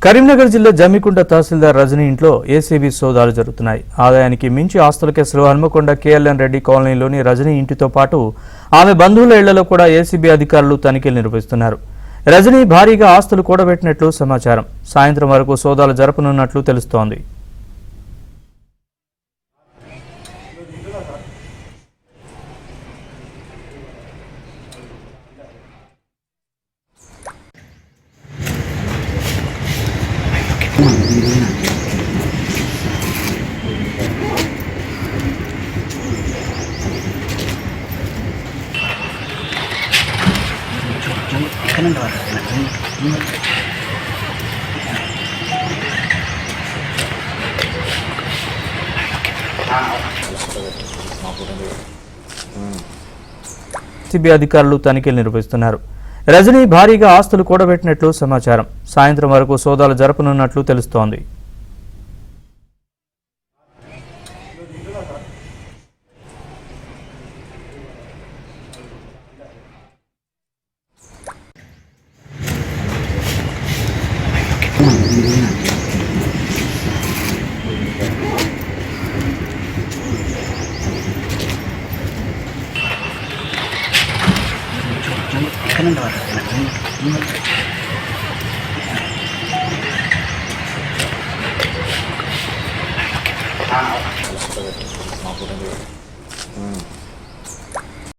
కరీంనగర్ జిల్లా జమ్మికుంట తహసీల్దార్ రజనీ ఇంట్లో ఏసీబీ సోదాలు జరుగుతున్నాయి. ఆదాయానికి మించి ఆస్తుల కేసులో హన్మకొండ కేఎల్ఎన్ రెడ్డి కాలనీలోని రజనీ ఇంటితో పాటు ఆమె బంధువుల ఇళ్లలో కూడా ఏసీబీ అధికారులు తనిఖీలు నిర్వహిస్తున్నారు. రజనీ భారీగా ఆస్తులు కూడబెట్టినట్లు సమాచారం. సాయంత్రం వరకు సోదాలు జరపనున్నట్లు తెలుస్తోంది. ఏసీబీ అధికారులు తనిఖీలు నిర్వహిస్తున్నారు. రజనీ భారీగా ఆస్తులు కూడబెట్టినట్లు సమాచారం. సాయంత్రం వరకు సోదాలు జరపనున్నట్లు తెలుస్తోంది. ఎక్కడ